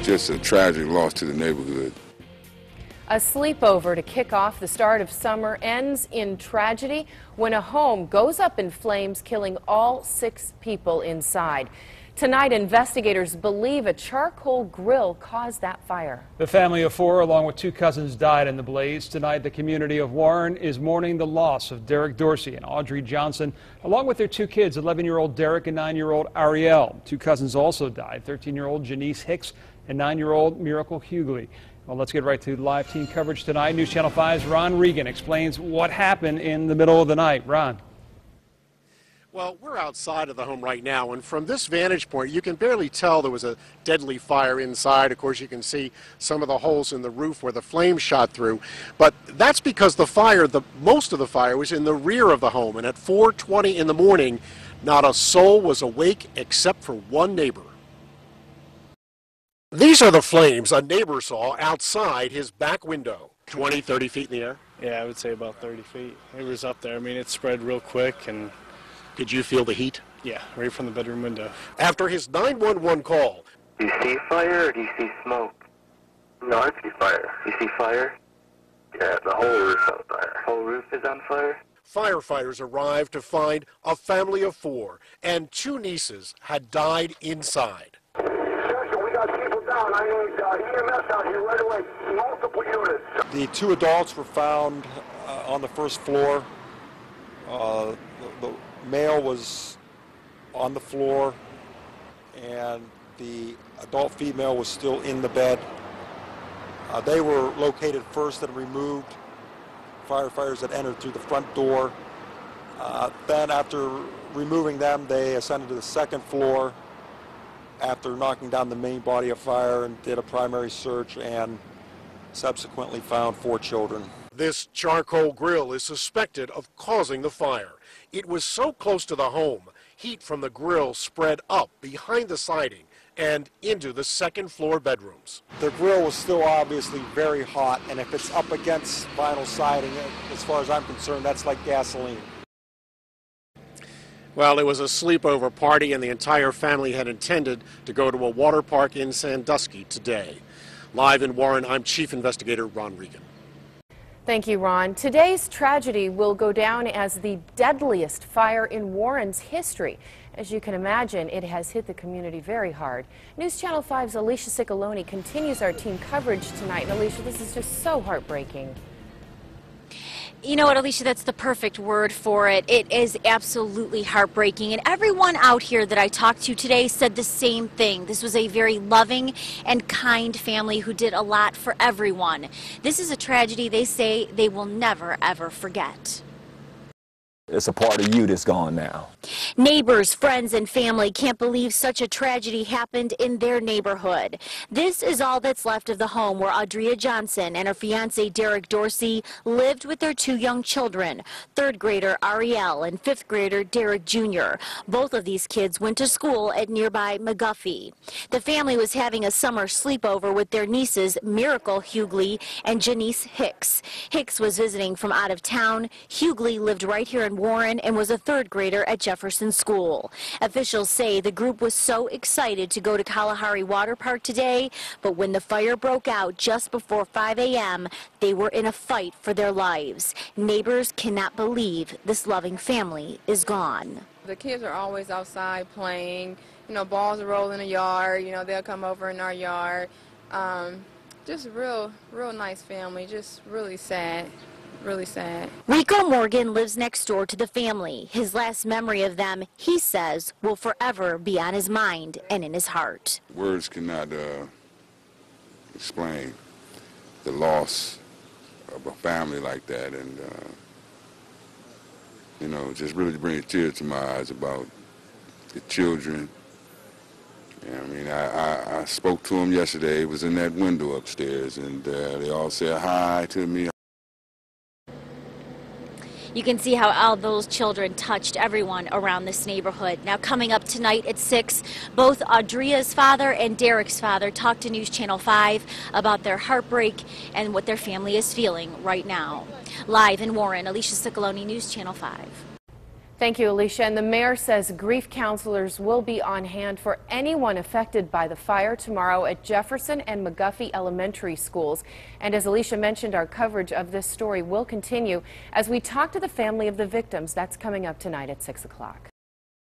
just a tragic loss to the neighborhood. A sleepover to kick off the start of summer ends in tragedy when a home goes up in flames, killing all 6 people inside. Tonight, investigators believe a charcoal grill caused that fire. The family of 4, along with 2 cousins, died in the blaze. Tonight, the community of Warren is mourning the loss of Derek Dorsey and Audrey Johnson, along with their 2 kids, 11-year-old Derek and 9-year-old Ariel. 2 cousins also died, 13-year-old Janice Hicks and 9-year-old Miracle Hughley. Well, let's get right to live team coverage tonight. News Channel 5's Ron Regan explains what happened in the middle of the night. Ron. Well, we're outside of the home right now, and from this vantage point, you can barely tell there was a deadly fire inside. Of course, you can see some of the holes in the roof where the flames shot through. But that's because the fire, most of the fire was in the rear of the home, and at 4:20 in the morning, not a soul was awake except for one neighbor. These are the flames a neighbor saw outside his back window. 20, 30 feet in the air? Yeah, I would say about 30 feet. It was up there. I mean, it spread real quick. And did you feel the heat? Yeah, right from the bedroom window. After his 911 call. Do you see fire or do you see smoke? No, I see fire. You see fire? Yeah, the whole roof's on fire. The whole roof is on fire? Firefighters arrived to find a family of 4, and 2 nieces had died inside. We got people down. I need EMS out here right away. Multiple units. The 2 adults were found on the first floor. The male was on the floor, and the adult female was still in the bed. They were located first and removed. Firefighters had entered through the front door. Then after removing them, they ascended to the second floor after knocking down the main body of fire and did a primary search and subsequently found 4 children. This charcoal grill is suspected of causing the fire. It was so close to the home, heat from the grill spread up behind the siding and into the second floor bedrooms. The grill was still obviously very hot, and if it's up against vinyl siding, as far as I'm concerned, that's like gasoline. Well, it was a sleepover party, and the entire family had intended to go to a water park in Sandusky today. Live in Warren, I'm Chief Investigator Ron Regan. Thank you, Ron. Today's tragedy will go down as the deadliest fire in Warren's history. As you can imagine, it has hit the community very hard. News Channel 5's Alicia Ciccolone continues our team coverage tonight. And Alicia, this is just so heartbreaking. You know what, Alicia, that's the perfect word for it. It is absolutely heartbreaking. And everyone out here that I talked to today said the same thing. This was a very loving and kind family who did a lot for everyone. This is a tragedy they say they will never, ever forget. It's a part of you that's gone now. Neighbors, friends, and family can't believe such a tragedy happened in their neighborhood. This is all that's left of the home where Audrey Johnson and her fiancé Derek Dorsey lived with their 2 young children, 3rd grader Ariel and 5th grader Derek Jr. Both of these kids went to school at nearby McGuffey. The family was having a summer sleepover with their nieces Miracle Hughley and Janice Hicks. Hicks was visiting from out of town. Hughley lived right here in Warren and was a 3rd grader at Jefferson School. Officials say the group was so excited to go to Kalahari Water Park today, but when the fire broke out just before 5 a.m., they were in a fight for their lives. Neighbors cannot believe this loving family is gone. The kids are always outside playing, you know, balls roll in the yard, you know, they'll come over in our yard. Just real nice family, just really sad. Really sad. Rico Morgan lives next door to the family. His last memory of them, he says, will forever be on his mind and in his heart. Words cannot explain the loss of a family like that, and you know, just really brings tears to my eyes about the children. Yeah, I mean, I spoke to them yesterday. It was in that window upstairs, and they all said hi to me. You can see how all those children touched everyone around this neighborhood. Now, coming up tonight at 6, both Audria's father and Derek's father talked to News Channel 5 about their heartbreak and what their family is feeling right now. Live in Warren, Alicia Ciccolone, News Channel 5. Thank you, Alicia. And the mayor says grief counselors will be on hand for anyone affected by the fire tomorrow at Jefferson and McGuffey Elementary Schools. And as Alicia mentioned, our coverage of this story will continue as we talk to the family of the victims. That's coming up tonight at 6 o'clock.